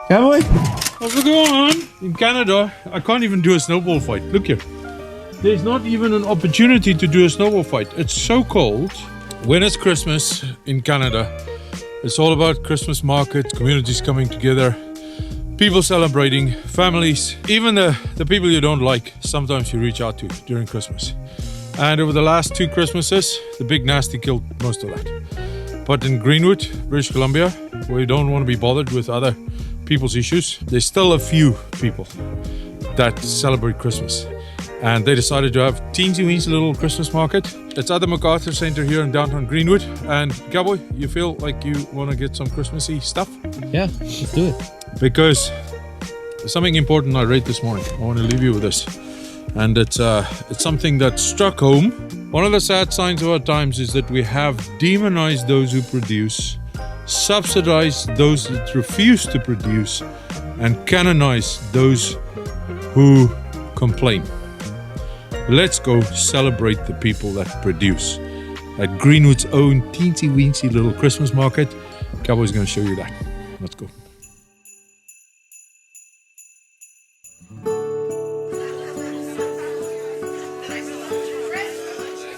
Cowboy? What's going on? In Canada, I can't even do a snowball fight. Look here. There's not even an opportunity to do a snowball fight. It's so cold. When it's Christmas in Canada, it's all about Christmas markets, communities coming together, people celebrating, families, even the people you don't like, sometimes you reach out to during Christmas. And over the last 2 Christmases, the big nasty killed most of that. But in Greenwood, British Columbia, where you don't want to be bothered with other people's issues, there's still a few people that celebrate Christmas. And they decided to have teensy-weensy little Christmas market. It's at the MacArthur Centre here in downtown Greenwood. And Cowboy, you feel like you want to get some Christmassy stuff? Yeah, let's do it. Because there's something important I read this morning. I want to leave you with this. And it's something that struck home. One of the sad signs of our times is that we have demonized those who produce, subsidized those that refuse to produce, and canonized those who complain. Let's go celebrate the people that produce. At Greenwood's own teensy-weensy little Christmas market, Cowboy's going to show you that. Let's go.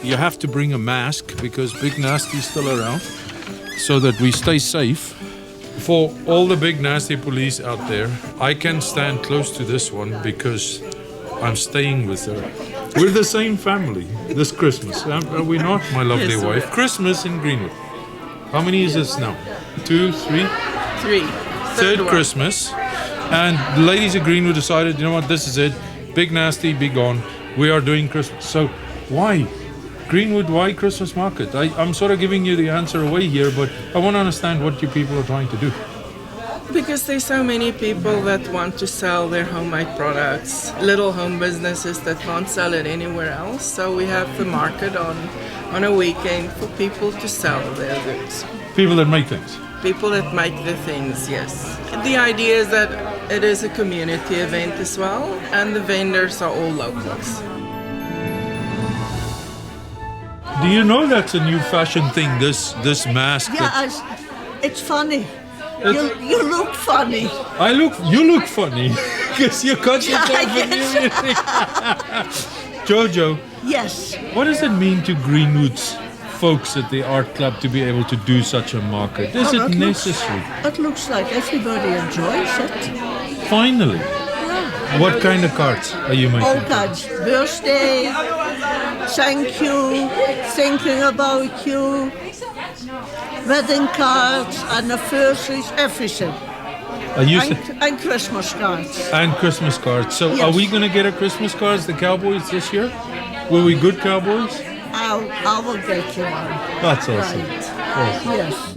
You have to bring a mask because Big Nasty's still around so that we stay safe. For all the Big Nasty police out there, I can stand close to this one because I'm staying with her. We're the same family this Christmas, are we not, my lovely wife? Christmas in Greenwood. How many is this now? 2, 3? 3. Third Christmas. And the ladies of Greenwood decided, you know what, this is it. Big Nasty, be gone. We are doing Christmas. So why? Greenwood, why Christmas market? I'm sort of giving you the answer away here, but I want to understand what you people are trying to do. Because there's so many people that want to sell their homemade products, little home businesses that can't sell it anywhere else. So we have the market on a weekend for people to sell their goods. People that make things. People that make the things, yes. The idea is that it is a community event as well, and the vendors are all locals. Do you know that's a new fashion thing, this mask? Yeah, it's funny. You look funny. You look funny because you got yourself a new Jojo. Yes. What does it mean to Greenwood's folks at the art club to be able to do such a market? Is it necessary? It looks like everybody enjoys it. Finally. Yeah. What kind of cards are you making? All kinds. Birthday, thank you, thinking about you, wedding cards, anniversaries, everything. And Christmas cards. And Christmas cards. So yes. Are we going to get a Christmas cards, the Cowboys, this year? Were we good Cowboys? I will get you one. That's awesome. Right. Yes.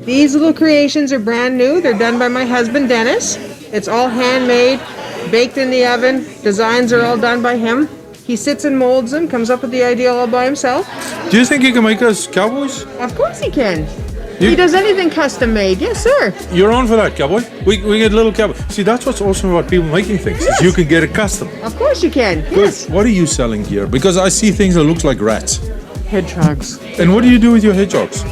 These little creations are brand new. They're done by my husband, Dennis. It's all handmade, baked in the oven. Designs are all done by him. He sits and molds them, comes up with the idea all by himself. Do you think you can make us Cowboys? Of course he can. He does anything custom made. Yes, sir. You're on for that, Cowboy. We get little Cowboy. See, that's what's awesome about people making things. Yes. Is you can get it custom. Of course you can. Yes. What are you selling here? Because I see things that look like rats. Hedgehogs. And what do you do with your hedgehogs?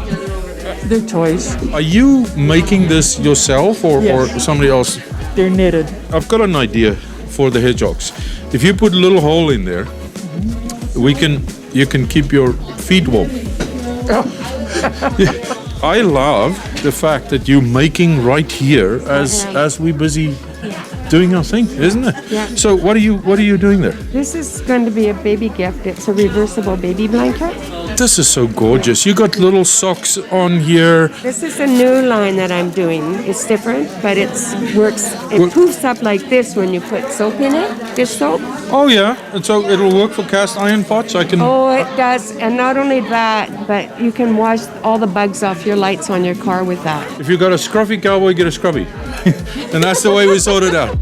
They're toys. Are you making this yourself or somebody else? They're knitted. I've got an idea for the hedgehogs. If you put a little hole in there, you can keep your feet warm. I love the fact that you're making right here as we're busy doing our thing, isn't it? Yeah. So what are you doing there? This is going to be a baby gift. It's a reversible baby blanket. This is so gorgeous. You got little socks on here. This is a new line that I'm doing. It's different, but it poofs up like this when you put soap in it, dish soap. Oh yeah, and so it'll work for cast iron pots. Oh, it does, and not only that, but you can wash all the bugs off your lights on your car with that. If you got a scruffy Cowboy, get a scrubby. And that's the way we sort it out.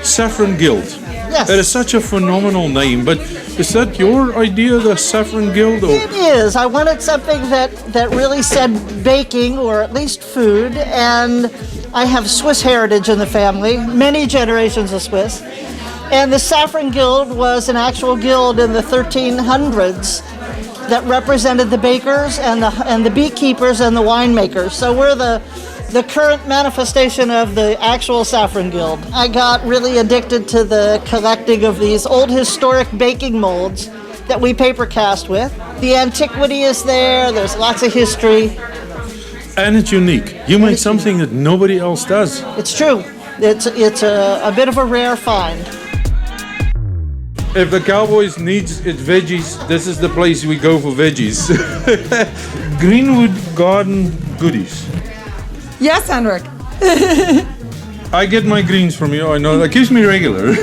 Saffron Guild. Yes. That is such a phenomenal name, but is that your idea, the Saffron Guild? Or? It is. I wanted something that really said baking or at least food, and I have Swiss heritage in the family, many generations of Swiss. And the Saffron Guild was an actual guild in the 1300s that represented the bakers and the beekeepers and the winemakers. So we're the the current manifestation of the actual Saffron Guild. I got really addicted to the collecting of these old historic baking molds that we paper cast with. The antiquity is there, there's lots of history. And it's unique. You make something that nobody else does. It's true. It's a bit of a rare find. If the Cowboys needs its veggies, this is the place we go for veggies. Greenwood Garden Goodies. Yes, Hendrik. I get my greens from you. I know that keeps me regular.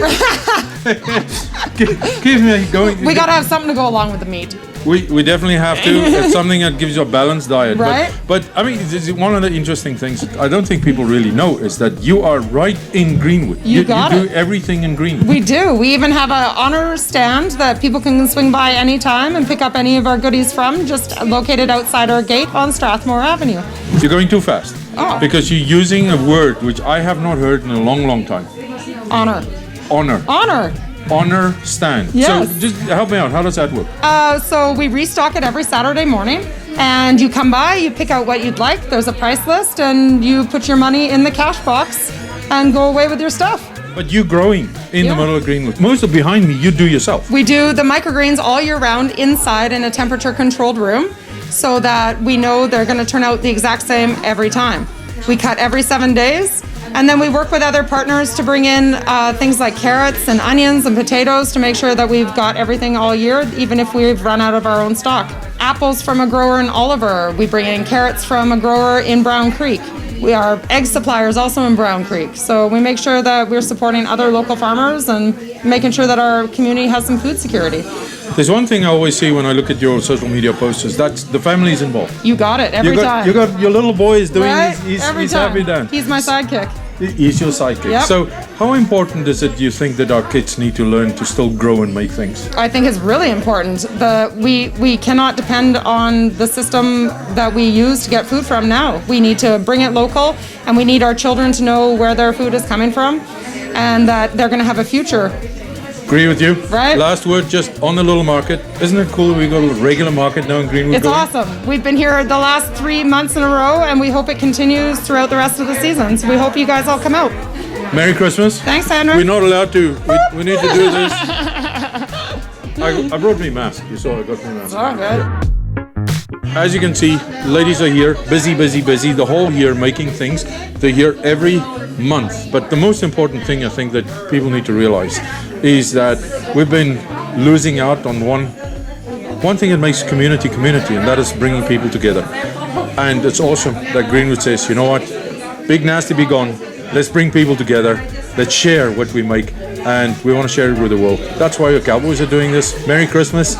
Keeps me going. We gotta have something to go along with the meat. We definitely have to. It's something that gives you a balanced diet. Right. But I mean, this is one of the interesting things that I don't think people really know is that you are right in Greenwood. You got do it. everything in Greenwood. We do. We even have an honor stand that people can swing by anytime and pick up any of our goodies from, just located outside our gate on Strathmore Avenue. You're going too fast. Oh. Because you're using a word which I have not heard in a long, long time. Honor. Honor. Honor. Honor stand. Yes. So just help me out. How does that work? So we restock it every Saturday morning, and you come by, you pick out what you'd like. There's a price list, and you put your money in the cash box and go away with your stuff. But you growing in the middle of Greenwood. Most of behind me, you do yourself. We do the microgreens all year round inside in a temperature-controlled room, so that we know they're going to turn out the exact same every time. We cut every 7 days. And then we work with other partners to bring in things like carrots and onions and potatoes to make sure that we've got everything all year, even if we've run out of our own stock. Apples from a grower in Oliver. We bring in carrots from a grower in Brown Creek. We are egg suppliers also in Brown Creek. So we make sure that we're supporting other local farmers and making sure that our community has some food security. There's one thing I always see when I look at your social media posts is that the family's involved. You got it every time. You got your little boy is doing Right? he's Every time. happy then. He's my sidekick. He's your sidekick. Yep. So how important is it, do you think, that our kids need to learn to still grow and make things? I think it's really important. We cannot depend on the system that we use to get food from now. We need to bring it local, and we need our children to know where their food is coming from and that they're going to have a future. Agree with you. Right. Last word, just on the little market. Isn't it cool we got a regular market now in Greenwood? It's awesome. We've been here the last 3 months in a row, and we hope it continues throughout the rest of the season. So we hope you guys all come out. Merry Christmas. Thanks, Henry. We're not allowed to. We need to do this. I brought me mask. You saw I got me mask. Oh, good. As you can see, ladies are here, busy, busy, busy, the whole year making things. They're here every month. But the most important thing I think that people need to realize is that we've been losing out on one thing that makes community, and that is bringing people together. And it's awesome that Greenwood says, you know what, big nasty be gone, let's bring people together, let's share what we make, and we want to share it with the world. That's why your Cowboys are doing this. Merry Christmas.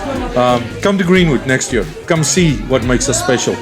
Come to Greenwood next year. Come see what makes us special.